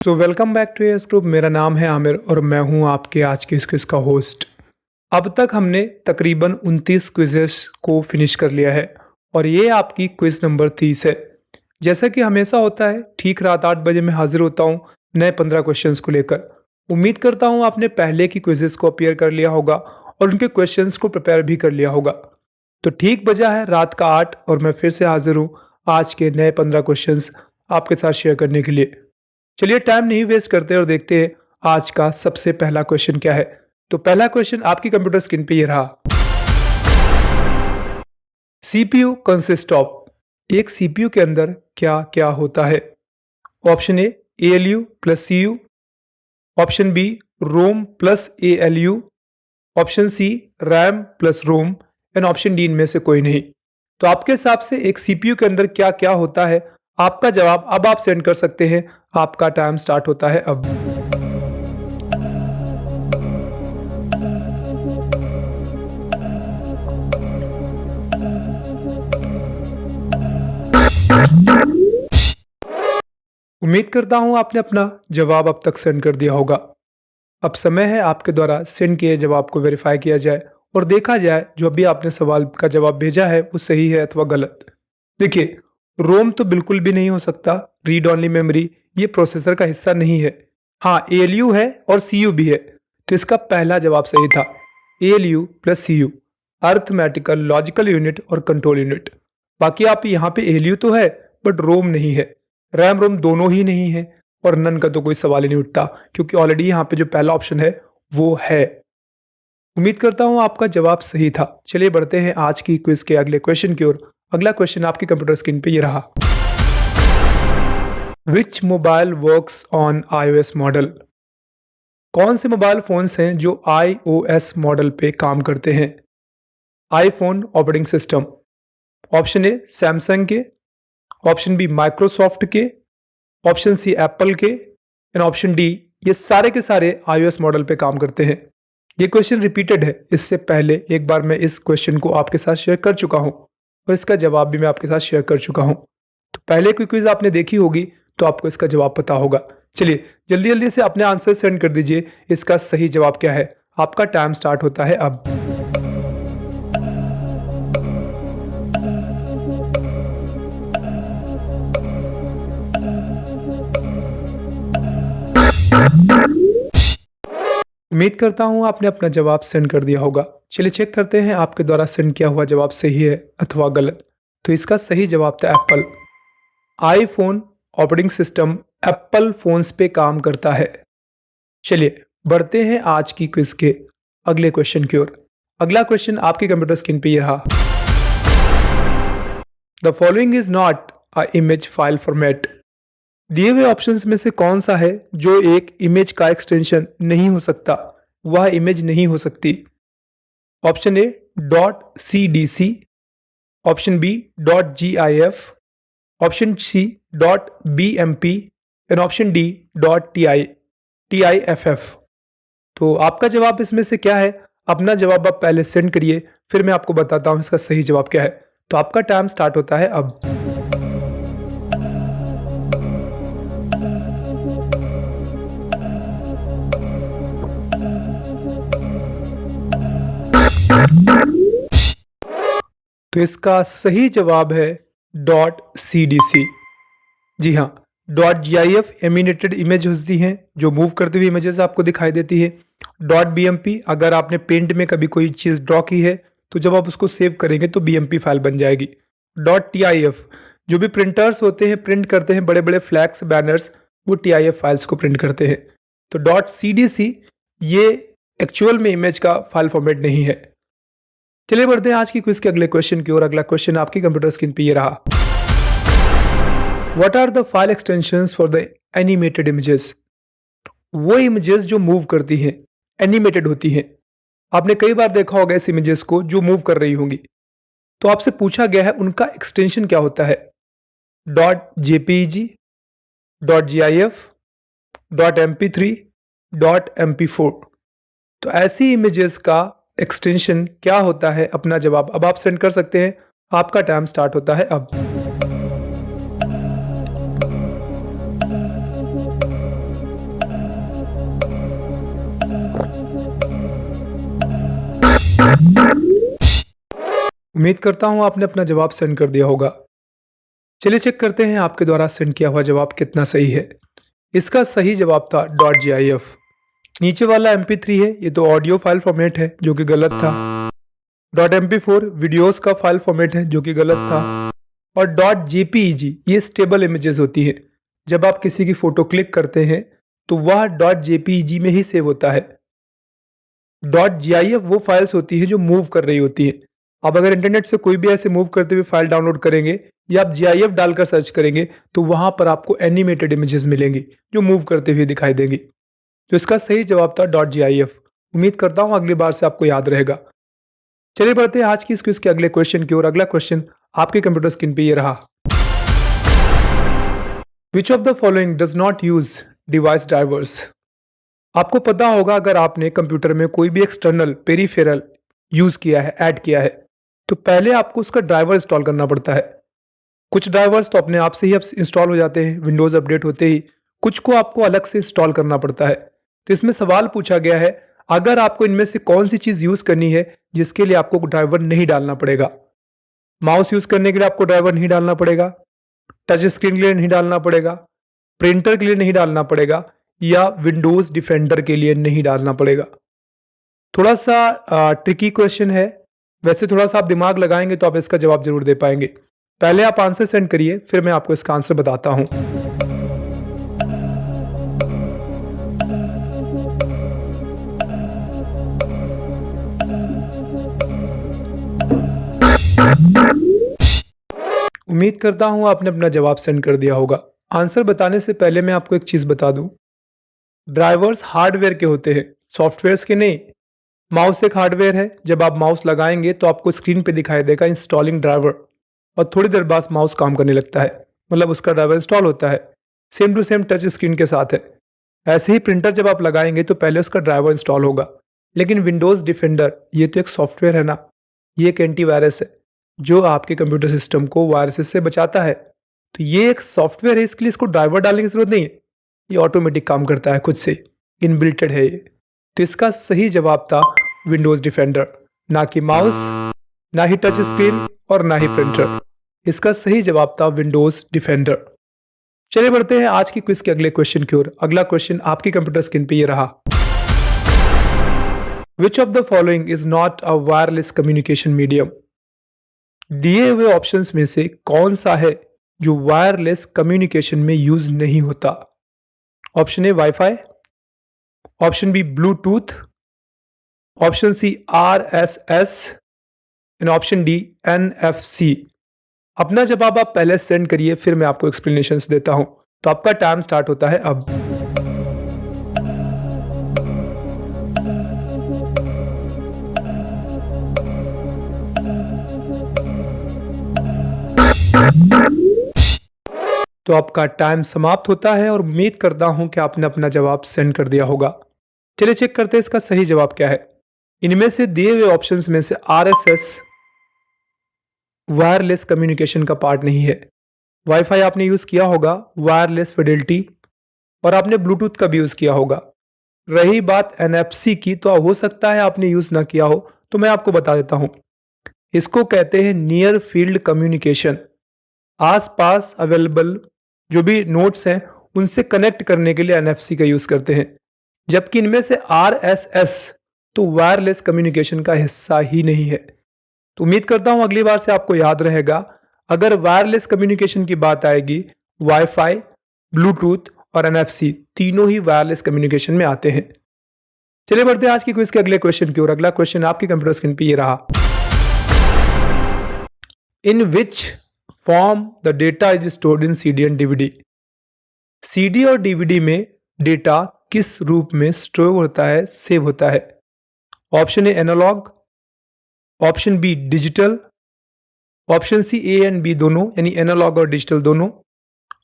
Welcome back to S group. मेरा नाम है आमिर और मैं हूं आपके आज के इस क्विज का होस्ट। अब तक हमने तकरीबन 29 क्विजेस को फिनिश कर लिया है और ये आपकी क्विज नंबर 30 है। जैसा कि हमेशा होता है, ठीक रात 8 बजे मैं हाजिर होता हूं नए 15 क्वेश्चंस को लेकर। उम्मीद करता हूं आपने पहले की क्विजेस को अपीयर कर लिया होगा और उनके क्वेश्चंस को प्रिपेयर भी कर लिया होगा। तो ठीक बजा है रात का 8 और मैं फिर से हाजिर हूँ आज के नए 15 क्वेश्चंस आपके साथ शेयर करने के लिए। चलिए टाइम नहीं वेस्ट करते और देखते हैं आज का सबसे पहला क्वेश्चन क्या है। तो पहला क्वेश्चन आपकी कंप्यूटर स्क्रीन पे ये रहा। सीपीयू कंसिस्ट ऑफ, एक सीपीयू के अंदर क्या क्या होता है? Option A ALU plus CU, option B ROM plus ALU, option C RAM plus ROM and option D इनमें से कोई नहीं। तो आपके हिसाब से एक सीपीयू के अंदर क्या क्या होता है? आपका जवाब अब आप सेंड कर सकते हैं। आपका टाइम स्टार्ट होता है अब। उम्मीद करता हूं आपने अपना जवाब अब तक सेंड कर दिया होगा। अब समय है आपके द्वारा सेंड किए जवाब को वेरीफाई किया जाए और देखा जाए जो अभी आपने सवाल का जवाब भेजा है वो सही है अथवा गलत। देखिए, रोम तो बिल्कुल भी नहीं हो सकता। रीड ओनली मेमोरी ये प्रोसेसर का हिस्सा नहीं है। हाँ, एएलयू है और सीयू भी है। तो इसका पहला जवाब सही था, ALU plus CU, arithmetical logical unit और कंट्रोल यूनिट। बाकी आप यहाँ पे एएलयू तो है बट रोम नहीं है, रैम रोम दोनों ही नहीं है और नन का तो कोई सवाल ही नहीं उठता क्योंकि ऑलरेडी यहाँ पे जो पहला ऑप्शन है वो है। उम्मीद करता हूँ आपका जवाब सही था। चलिए बढ़ते हैं आज की क्विज के अगले क्वेश्चन की ओर। अगला क्वेश्चन आपकी कंप्यूटर स्क्रीन पे ये रहा। विच mobile works on iOS model? कौन से मोबाइल फोन्स हैं जो iOS मॉडल पे काम करते हैं? IPhone operating system, option A Samsung के, ऑप्शन बी माइक्रोसॉफ्ट के, ऑप्शन सी एप्पल के एंड ऑप्शन डी ये सारे के सारे iOS मॉडल पे काम करते हैं। ये क्वेश्चन रिपीटेड है, इससे पहले एक बार मैं इस क्वेश्चन को आपके साथ शेयर कर चुका हूं और इसका जवाब भी मैं आपके साथ शेयर कर चुका हूं। तो पहले कोई क्विज आपने देखी होगी तो आपको इसका जवाब पता होगा। चलिए जल्दी जल्दी से अपने आंसर सेंड कर दीजिए। इसका सही जवाब क्या है? आपका टाइम स्टार्ट होता है अब। उम्मीद करता हूं आपने अपना जवाब सेंड कर दिया होगा। चलिए चेक करते हैं आपके द्वारा सेंड किया हुआ जवाब सही है अथवा गलत। तो इसका सही जवाब था Apple. IPhone operating system Apple phones पे काम करता है। चलिए बढ़ते हैं आज की क्विज के अगले क्वेश्चन की ओर। अगला क्वेश्चन आपकी कंप्यूटर स्क्रीन पे ये रहा। The following is not a image file format. दिए हुए ऑप्शंस में से कौन सा है जो एक इमेज का एक्सटेंशन नहीं हो सकता? वह इमेज नहीं हो सकती। Option A .cdc, option B .gif, option C .bmp and option D .tiff। तो आपका जवाब इसमें से क्या है? अपना जवाब आप पहले सेंड करिए, फिर मैं आपको बताता हूं इसका सही जवाब क्या है। तो आपका टाइम स्टार्ट होता है अब। तो इसका सही जवाब है .cdc। जी हाँ, .gif एमिनेटेड इमेज होती हैं जो मूव करती हुई इमेजेस आपको दिखाई देती है। .bmp अगर आपने पेंट में कभी कोई चीज़ ड्रॉ की है तो जब आप उसको सेव करेंगे तो bmp फाइल बन जाएगी। .tif जो भी प्रिंटर्स होते हैं, प्रिंट करते हैं बड़े बड़े फ्लैक्स बैनर्स, वो tif फाइल्स को प्रिंट करते हैं। तो .cdc ये एक्चुअल में इमेज का फाइल फॉर्मेट नहीं है। चलिए बढ़ते हैं आज की क्विज के अगले क्वेश्चन की ओर। अगला क्वेश्चन आपकी कंप्यूटर स्क्रीन पे ये रहा। What are the file extensions for the animated images? वो इमेजेस जो मूव करती हैं, एनिमेटेड होती हैं। आपने कई बार देखा होगा इस इमेजेस को जो मूव कर रही होंगी। तो आपसे पूछा गया है उनका एक्सटेंशन क्या होता है? .jpeg, .gif, .mp3, .mp4। तो ऐसी इमेजेस का एक्सटेंशन क्या होता है? अपना जवाब अब आप सेंड कर सकते हैं। आपका टाइम स्टार्ट होता है अब। उम्मीद करता हूँ आपने अपना जवाब सेंड कर दिया होगा। चलिए चेक करते हैं आपके द्वारा सेंड किया हुआ जवाब कितना सही है। इसका सही जवाब था .gif। नीचे वाला MP3 है, ये तो ऑडियो फाइल फॉर्मेट है जो कि गलत था। .mp4 वीडियोस का फाइल फॉर्मेट है जो कि गलत था। और .jpeg ये स्टेबल इमेजेस होती है। जब आप किसी की फोटो क्लिक करते हैं तो वह .jpeg में ही सेव होता है। .gif वो फाइल्स होती है जो मूव कर रही होती है। आप अगर इंटरनेट से कोई भी ऐसे मूव करते हुए फाइल डाउनलोड करेंगे या आप GIF डालकर सर्च करेंगे तो वहां पर आपको एनिमेटेड इमेजेस मिलेंगी जो मूव करते हुए दिखाई देंगी। तो इसका सही जवाब था .gif। उम्मीद करता हूं अगली बार से आपको याद रहेगा। चलिए बढ़ते हैं आज की इस क्विज के अगले क्वेश्चन की ओर। अगला क्वेश्चन आपके कंप्यूटर स्क्रीन पे ये रहा। Which of the following does not use device drivers. आपको पता होगा अगर आपने कंप्यूटर में कोई भी एक्सटर्नल पेरिफेरल यूज किया है, ऐड किया है, तो पहले आपको उसका ड्राइवर इंस्टॉल करना पड़ता है। कुछ ड्राइवर्स तो अपने आप से ही इंस्टॉल हो जाते हैं विंडोज अपडेट होते ही, कुछ को आपको अलग से इंस्टॉल करना पड़ता है। तो इसमें सवाल पूछा गया है अगर आपको इनमें से कौन सी चीज यूज करनी है जिसके लिए आपको ड्राइवर नहीं डालना पड़ेगा। माउस यूज करने के लिए आपको ड्राइवर नहीं डालना पड़ेगा, टच स्क्रीन के लिए नहीं डालना पड़ेगा, प्रिंटर के लिए नहीं डालना पड़ेगा, या विंडोज डिफेंडर के लिए नहीं डालना पड़ेगा। थोड़ा सा ट्रिकी क्वेश्चन है, वैसे थोड़ा सा आप दिमाग लगाएंगे तो आप इसका जवाब जरूर दे पाएंगे। पहले आप आंसर सेंड करिए, फिर मैं आपको इसका आंसर बताता हूं। उम्मीद करता हूं आपने अपना जवाब सेंड कर दिया होगा। आंसर बताने से पहले मैं आपको एक चीज बता दूं, ड्राइवर्स हार्डवेयर के होते हैं, सॉफ्टवेयर्स के नहीं। माउस एक हार्डवेयर है, जब आप माउस लगाएंगे तो आपको स्क्रीन पे दिखाई देगा इंस्टॉलिंग ड्राइवर, और थोड़ी देर बाद माउस काम करने लगता है, मतलब उसका ड्राइवर इंस्टॉल होता है। Same to same touch screen के साथ है। ऐसे ही प्रिंटर जब आप लगाएंगे तो पहले उसका ड्राइवर इंस्टॉल होगा। लेकिन विंडोज डिफेंडर ये तो एक सॉफ्टवेयर है ना, ये एक एंटीवायरस है जो आपके कंप्यूटर सिस्टम को वायरसेस से बचाता है। तो ये एक सॉफ्टवेयर है, इसके लिए इसको ड्राइवर डालने की जरूरत नहीं है, ये ऑटोमेटिक काम करता है खुद से, इनबिल्टेड है ये। तो इसका सही जवाब था विंडोज डिफेंडर, ना कि माउस, ना ही टच स्क्रीन और ना ही प्रिंटर। इसका सही जवाब था विंडोज डिफेंडर। चलिए बढ़ते हैं आज की क्विज के अगले क्वेश्चन की ओर। अगला क्वेश्चन आपकी कंप्यूटर स्क्रीन पे ये रहा। Which of the following is not a wireless communication medium. दिए हुए ऑप्शंस में से कौन सा है जो वायरलेस कम्युनिकेशन में यूज नहीं होता। Option A wifi, option B Bluetooth, option C RSS and option D NFC। अपना जवाब आप पहले सेंड करिए, फिर मैं आपको एक्सप्लेनेशंस देता हूं। तो आपका टाइम स्टार्ट होता है अब। तो आपका टाइम समाप्त होता है और उम्मीद करता हूं कि आपने अपना जवाब सेंड कर दिया होगा। चलिए चेक करते हैं इसका सही जवाब क्या है। इनमें से दिए हुए ऑप्शंस में से RSS वायरलेस कम्युनिकेशन का पार्ट नहीं है। वाईफाई आपने यूज किया होगा, वायरलेस फिडेलिटी, और आपने ब्लूटूथ का भी यूज किया होगा। रही बात NFC की, तो हो सकता है आपने यूज ना किया हो, तो मैं आपको बता देता हूं। इसको कहते हैं नियर फील्ड कम्युनिकेशन। आसपास अवेलेबल जो भी नोड्स हैं उनसे कनेक्ट करने के लिए NFC का यूज करते हैं। जबकि इनमें से RSS तो वायरलेस कम्युनिकेशन का हिस्सा ही नहीं है। तो उम्मीद करता हूं अगली बार से आपको याद रहेगा, अगर वायरलेस कम्युनिकेशन की बात आएगी, वाईफाई, ब्लूटूथ और NFC तीनों ही वायरलेस कम्युनिकेशन में आते हैं। चलिए बढ़ते हैं आज की क्विज के अगले क्वेश्चन की ओर। अगला क्वेश्चन आपकी कंप्यूटर स्क्रीन पे ये रहा। In which form the data is stored in CD and DVD। CD और DVD में डेटा किस रूप में स्टोर होता है, सेव होता है। Option A analog, option B digital, option C A and B दोनों, यानी एनालॉग और डिजिटल दोनों,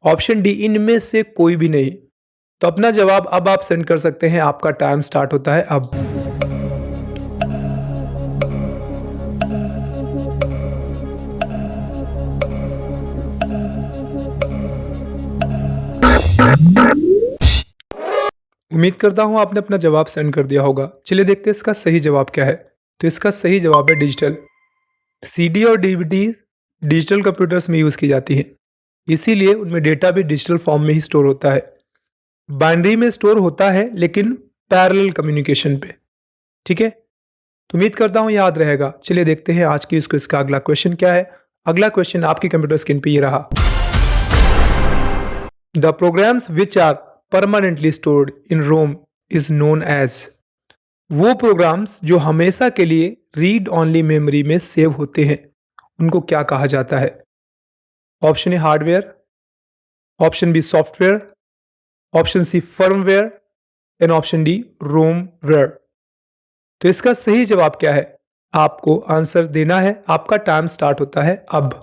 ऑप्शन डी इनमें से कोई भी नहीं। तो अपना जवाब अब आप सेंड कर सकते हैं। आपका टाइम स्टार्ट होता है अब। उम्मीद करता हूं आपने अपना जवाब सेंड कर दिया होगा। चलिए देखते हैं इसका सही जवाब क्या है। तो इसका सही जवाब है डिजिटल। सीडी और डीवीडी डिजिटल कंप्यूटर्स में यूज़ की जाती हैं, इसीलिए उनमें डेटा भी डिजिटल फॉर्म में ही स्टोर होता है। बाइनरी में स्टोर होता है लेकिन पैरेलल कम्युनिकेशन पे। ठीक है, तो उम्मीद करता हूँ याद रहेगा। चलिए देखते हैं आज की इसको इसका अगला क्वेश्चन क्या है। अगला क्वेश्चन आपकी कंप्यूटर स्क्रीन पे ये रहा। The programs which are permanently stored in ROM is known as. वो प्रोग्राम्स जो हमेशा के लिए रीड ऑनली मेमोरी में सेव होते हैं उनको क्या कहा जाता है? Option A hardware, option B software, option C firmware and option D romware. तो इसका सही जवाब क्या है? आपको आंसर देना है। आपका टाइम स्टार्ट होता है अब।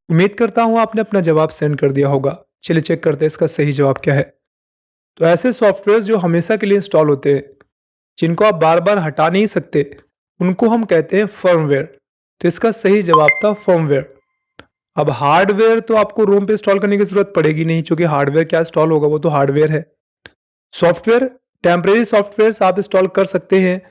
उम्मीद करता हूं आपने अपना जवाब सेंड कर दिया होगा। चलिए चेक करते हैं इसका सही जवाब क्या है। तो ऐसे सॉफ्टवेयर जो हमेशा के लिए इंस्टॉल होते हैं, जिनको आप बार बार हटा नहीं सकते, उनको हम कहते हैं फर्मवेयर। तो इसका सही जवाब था फर्मवेयर। अब हार्डवेयर तो आपको रोम पे इंस्टॉल करने की जरूरत पड़ेगी नहीं, क्योंकि हार्डवेयर क्या इंस्टॉल होगा, वो तो हार्डवेयर है। सॉफ्टवेयर, टेम्परेरी सॉफ्टवेयर आप इंस्टॉल कर सकते हैं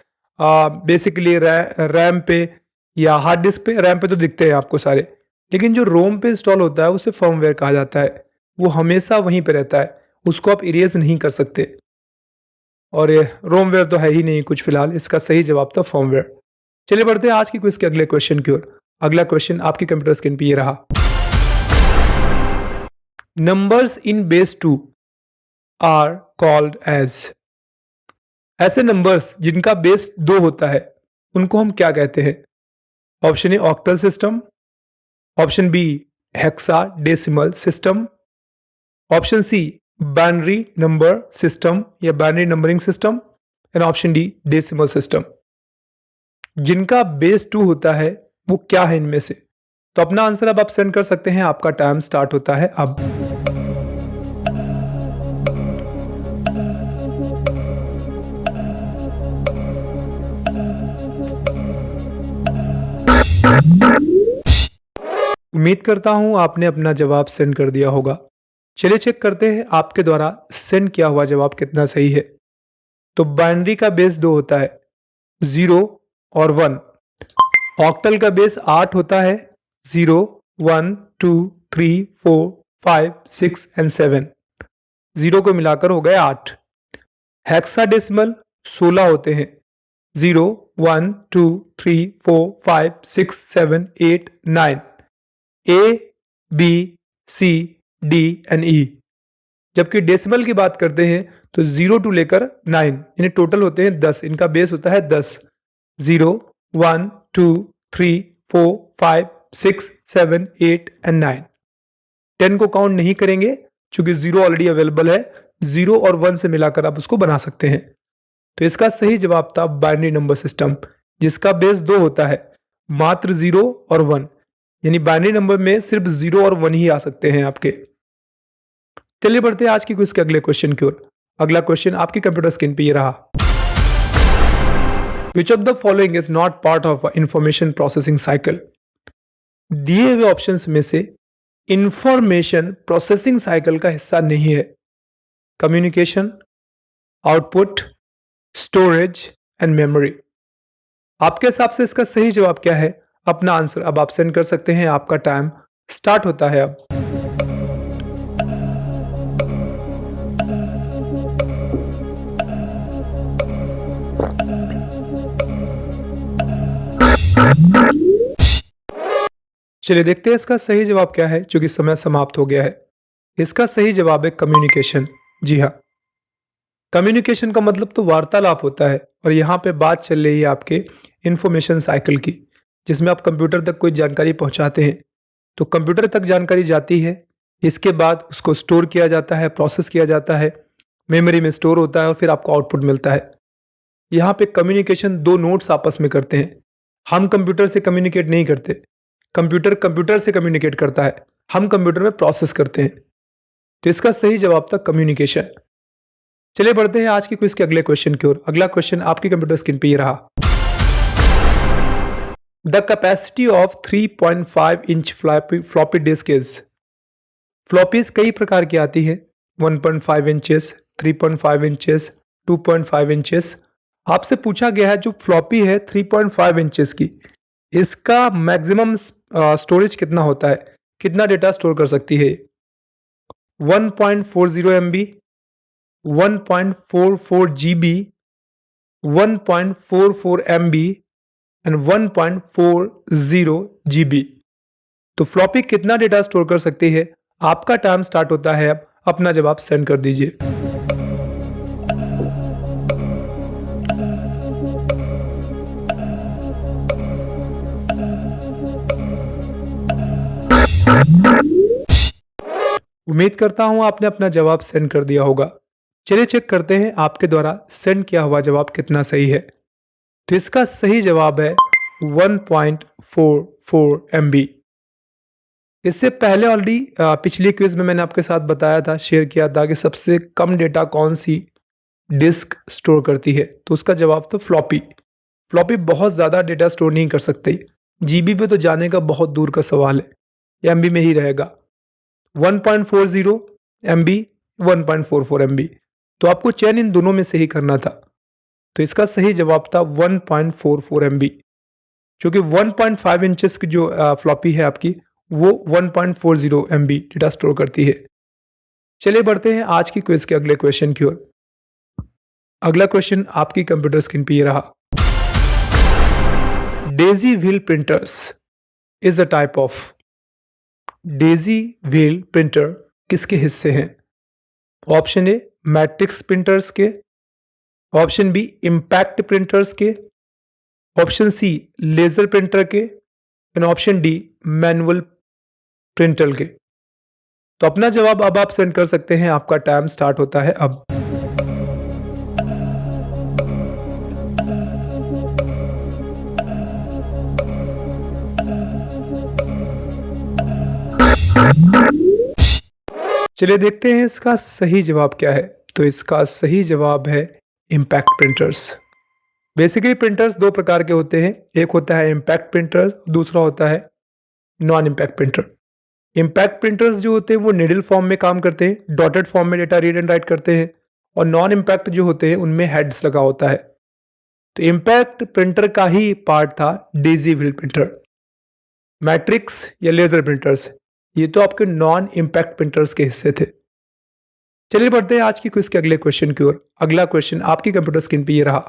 बेसिकली रैम पे या हार्ड डिस्क पे। रैम पे तो दिखते हैं आपको सारे, लेकिन जो रोम पे इंस्टॉल होता है उसे फर्मवेयर कहा जाता है। वो हमेशा वहीं पे रहता है, उसको आप इरेज नहीं कर सकते। और ये रोमवेयर तो है ही नहीं कुछ फिलहाल। इसका सही जवाब था फर्मवेयर। चलिए बढ़ते हैं आज की क्विज के अगले क्वेश्चन की ओर। अगला क्वेश्चन आपकी कंप्यूटर स्क्रीन पे ये रहा। Numbers in base 2 are called as. ऐसे नंबर्स जिनका बेस 2 होता है उनको हम क्या कहते हैं? Option A octal system, option B hexadecimal system, option C binary number system या binary numbering system and option D decimal system. जिनका बेस 2 होता है वो क्या है इनमें से? तो अपना आंसर अब आप सेंड कर सकते हैं। आपका टाइम स्टार्ट होता है अब। उम्मीद करता हूं आपने अपना जवाब सेंड कर दिया होगा। चलिए चेक करते हैं आपके द्वारा सेंड किया हुआ जवाब कितना सही है। तो बाइनरी का बेस 2 होता है, 0 और 1। ऑक्टल का बेस 8 होता है, 0, 1, 2, 3, 4, 5, 6 एंड 7। 0 को मिलाकर हो गए 8। हेक्साडेसिमल 16 होते हैं, 0, 1, 2, 3, 4, 5, 6, 7, 8, 9। A, B, C, D and E। जबकि डेसिमल की बात करते हैं तो 0 टू लेकर 9 यानी टोटल होते हैं 10। इनका बेस होता है 10, 0, 1, 2, 3, 4, 5, 6, 7, 8 एंड 9। 10 को काउंट नहीं करेंगे क्योंकि 0 ऑलरेडी अवेलेबल है। 0 और 1 से मिलाकर आप उसको बना सकते हैं। तो इसका सही जवाब था बाइनरी नंबर सिस्टम, जिसका बेस 2 होता है, मात्र 0 और 1। यानी बाइनरी नंबर में सिर्फ 0 और 1 ही आ सकते हैं आपके। चलिए बढ़ते हैं आज की क्विज के अगले क्वेश्चन की ओर। अगला क्वेश्चन आपकी कंप्यूटर स्क्रीन पे ये रहा। Which of the following is not part of information processing cycle? दिए हुए ऑप्शंस में से इंफॉर्मेशन प्रोसेसिंग साइकिल का हिस्सा नहीं है। Communication, output, storage and memory. आपके हिसाब से इसका सही जवाब क्या है? अपना आंसर अब आप सेंड कर सकते हैं। आपका टाइम स्टार्ट होता है अब। चलिए देखते हैं इसका सही जवाब क्या है, क्योंकि समय समाप्त हो गया है। इसका सही जवाब है कम्युनिकेशन। जी हाँ, कम्युनिकेशन का मतलब तो वार्तालाप होता है। और यहाँ पे बात चल रही है आपके इंफॉर्मेशन साइकिल की, जिसमें आप कंप्यूटर तक कोई जानकारी पहुँचाते हैं। तो कंप्यूटर तक जानकारी जाती है, इसके बाद उसको स्टोर किया जाता है, प्रोसेस किया जाता है, मेमोरी में स्टोर होता है और फिर आपको आउटपुट मिलता है। यहाँ पे कम्युनिकेशन 2 नोड्स आपस में करते हैं। हम कंप्यूटर से कम्युनिकेट नहीं करते, कंप्यूटर कंप्यूटर से कम्युनिकेट करता है। हम कंप्यूटर में प्रोसेस करते हैं। तो इसका सही जवाब था कम्युनिकेशन। चलिए बढ़ते हैं आज की क्विज के अगले क्वेश्चन की ओर। अगला क्वेश्चन आपकी कंप्यूटर स्क्रीन पे ये रहा। The capacity of 3.5 inch floppy disk is. Floppies कई प्रकार की आती है, 1.5 इंचेस, 3.5 इंचेस, 2.5 इंचेस। आपसे पूछा गया है जो फ्लॉपी है 3.5 इंचेस की, इसका मैक्सिमम स्टोरेज कितना होता है, कितना डेटा स्टोर कर सकती है? 1.40 MB, 1.44 GB, 1.44 MB and 1.40 GB। तो फ्लॉपी कितना डेटा स्टोर कर सकती है? आपका टाइम स्टार्ट होता है अब, अपना जवाब सेंड कर दीजिए। उम्मीद करता हूं आपने अपना जवाब सेंड कर दिया होगा। चलिए चेक करते हैं आपके द्वारा सेंड किया हुआ जवाब कितना सही है। तो इसका सही जवाब है 1.44 MB। इससे पहले ऑलरेडी पिछली क्विज में मैंने आपके साथ बताया था, शेयर किया था कि सबसे कम डेटा कौन सी डिस्क स्टोर करती है, तो उसका जवाब था फ्लॉपी। फ्लॉपी बहुत ज़्यादा डेटा स्टोर नहीं कर सकती, जीबी पे तो जाने का बहुत दूर का सवाल है, एमबी में ही रहेगा। 1.40 MB, 1.44 MB, तो आपको चयन इन दोनों में से ही करना था। तो इसका सही जवाब था 1.44 MB, क्योंकि 1.5 इंचेस की जो फ्लॉपी है आपकी, वो 1.40 MB डेटा स्टोर करती है। चलिए बढ़ते हैं आज की क्विज के अगले क्वेश्चन की ओर। अगला क्वेश्चन आपकी कंप्यूटर स्क्रीन पे ये रहा। Daisy wheel printers is a type of. Daisy wheel printer किसके हिस्से हैं? ऑप्शन ए मैट्रिक्स प्रिंटर्स के, ऑप्शन बी इम्पैक्ट प्रिंटर्स के, ऑप्शन सी लेजर प्रिंटर के, and option D manual printer के। तो अपना जवाब अब आप सेंड कर सकते हैं, आपका टाइम स्टार्ट होता है अब। चलिए देखते हैं इसका सही जवाब क्या है। तो इसका सही जवाब है इम्पैक्ट प्रिंटर्स। बेसिकली प्रिंटर्स दो प्रकार के होते हैं, एक होता है इम्पैक्ट प्रिंटर, दूसरा होता है non impact printer. Impact printers जो होते हैं वो निडल फॉर्म में काम करते हैं, डॉटेड फॉर्म में डेटा रीड एंड राइट करते हैं, और नॉन इम्पैक्ट जो होते हैं उनमें हेड्स लगा होता है। तो इम्पैक्ट प्रिंटर का ही पार्ट था डेजी व्हील प्रिंटर। मैट्रिक्स या लेजर प्रिंटर्स ये तो आपके नॉन इम्पैक्ट प्रिंटर्स के हिस्से थे। चलिए बढ़ते हैं आज की क्विज के अगले क्वेश्चन की ओर। अगला क्वेश्चन आपकी कंप्यूटर स्क्रीन पे ये रहा।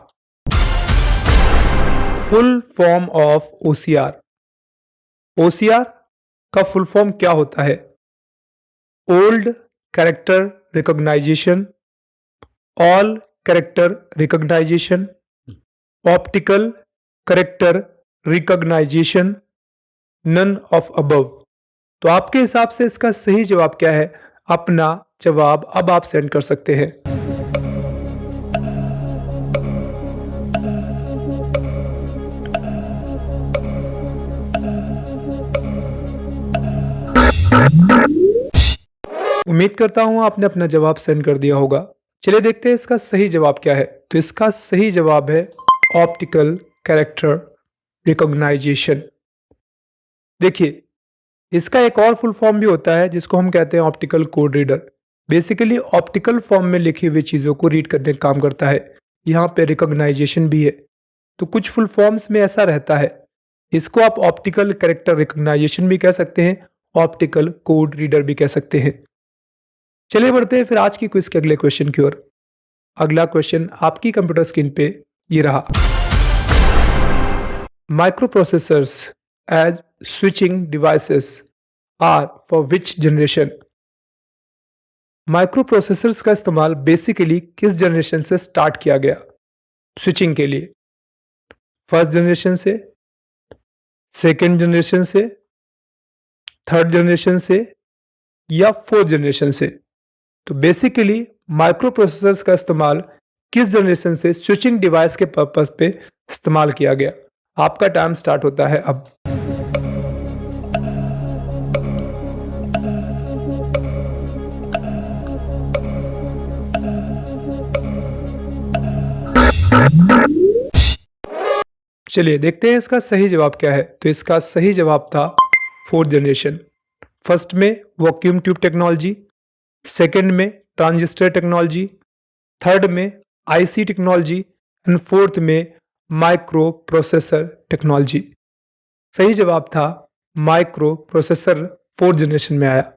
Full form of OCR. OCR का फुल फॉर्म क्या होता है? Old character recognization, all character recognization, optical character recognization, none of above. तो आपके हिसाब से इसका सही जवाब क्या है? अपना जवाब अब आप सेंड कर सकते हैं। उम्मीद करता हूं आपने अपना जवाब सेंड कर दिया होगा। चलिए देखते हैं इसका सही जवाब क्या है। तो इसका सही जवाब है ऑप्टिकल कैरेक्टर रिकॉग्नाइजेशन। देखिए इसका एक और फुल फॉर्म भी होता है जिसको हम कहते हैं optical code reader. Basically optical form में लिखी हुई चीज़ों को रीड करने का काम करता है। यहाँ पे रिकॉग्नाइजेशन भी है। तो कुछ फुल फॉर्म्स में ऐसा रहता है, इसको आप ऑप्टिकल कैरेक्टर रिकॉग्नाइजेशन भी कह सकते हैं, ऑप्टिकल कोड रीडर भी कह सकते हैं। चलिए बढ़ते हैं फिर आज की क्विज के अगले क्वेश्चन की ओर। अगला क्वेश्चन आपकी कंप्यूटर स्क्रीन पे ये रहा। Microprocessors as switching devices are for which generation. Microprocessors का इस्तेमाल बेसिकली किस जनरेशन से स्टार्ट किया गया स्विचिंग के लिए? फर्स्ट जनरेशन से, सेकेंड जनरेशन से, थर्ड जनरेशन से, या फोर्थ जनरेशन से? तो बेसिकली माइक्रो प्रोसेसर्स का इस्तेमाल किस जनरेशन से स्विचिंग डिवाइस के पर्पस पे इस्तेमाल किया गया? आपका टाइम स्टार्ट होता है अब। चलिए देखते हैं इसका सही जवाब क्या है। तो इसका सही जवाब था फोर्थ जनरेशन। फर्स्ट में वैक्यूम ट्यूब टेक्नोलॉजी, सेकंड में ट्रांजिस्टर टेक्नोलॉजी, थर्ड में आईसी टेक्नोलॉजी एंड फोर्थ में माइक्रो प्रोसेसर टेक्नोलॉजी। सही जवाब था माइक्रो प्रोसेसर फोर्थ जनरेशन में आया।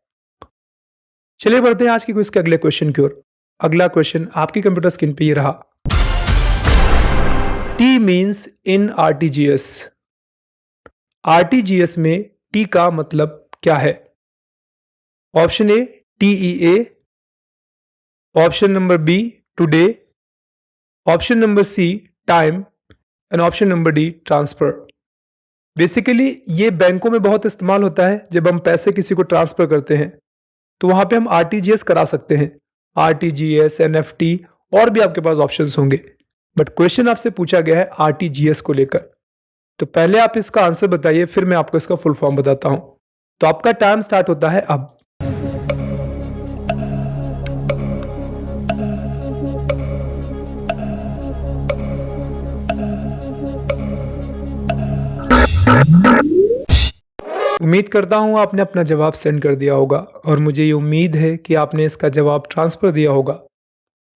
चलिए बढ़ते हैं आज की क्विज के अगले क्वेश्चन की ओर। अगला क्वेश्चन आपकी कंप्यूटर स्क्रीन पे ये रहा। T means in RTGS. RTGS में टी का मतलब क्या है? Option A TEA, option number B today, option number C time and option number D transfer. Basically ये बैंकों में बहुत इस्तेमाल होता है। जब हम पैसे किसी को ट्रांसफर करते हैं तो वहां पे हम आरटीजीएस करा सकते हैं। आरटीजीएस, एनएफटी और भी आपके पास ऑप्शंस होंगे, बट क्वेश्चन आपसे पूछा गया है आरटीजीएस को लेकर। तो पहले आप इसका आंसर बताइए, फिर मैं आपको इसका फुल फॉर्म बताता हूं। तो आपका टाइम स्टार्ट होता है अब। उम्मीद करता हूं आपने अपना जवाब सेंड कर दिया होगा और मुझे ये उम्मीद है कि आपने इसका जवाब ट्रांसफर दिया होगा।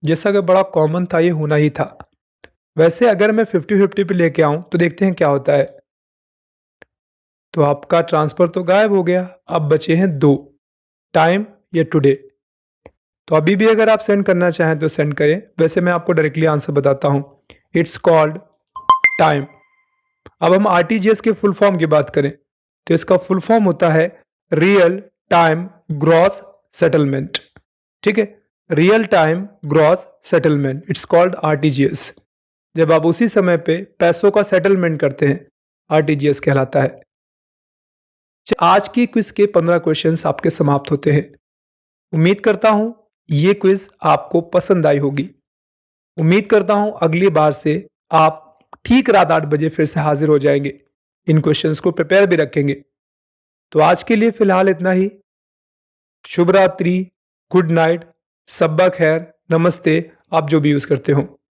जैसा कि बड़ा कॉमन था, ये होना ही था। वैसे अगर मैं 50-50 पे लेके आऊं तो देखते हैं क्या होता है। तो आपका ट्रांसफर तो गायब हो गया, अब बचे हैं दो, टाइम या टुडे। तो अभी भी अगर आप सेंड करना चाहें तो सेंड करें। वैसे मैं आपको डायरेक्टली आंसर बताता हूं, इट्स कॉल्ड टाइम। अब हम आरटीजीएस के फुल फॉर्म की बात करें तो इसका फुल फॉर्म होता है रियल टाइम ग्रॉस सेटलमेंट। ठीक है, real time gross settlement, it's called RTGS. जब आप उसी समय पे पैसों का सेटलमेंट करते हैं, आरटीजीएस कहलाता है। आज की क्विज के 15 क्वेश्चंस आपके समाप्त होते हैं। उम्मीद करता हूं ये क्विज आपको पसंद आई होगी। उम्मीद करता हूं अगली बार से आप ठीक रात 8 बजे फिर से हाजिर हो जाएंगे। इन क्वेश्चंस को प्रिपेयर भी रखेंगे। तो आज के लिए फिलहाल इतना ही। शुभ रात्रि, गुड नाइट, सब्बा खैर, नमस्ते, आप जो भी यूज करते हो।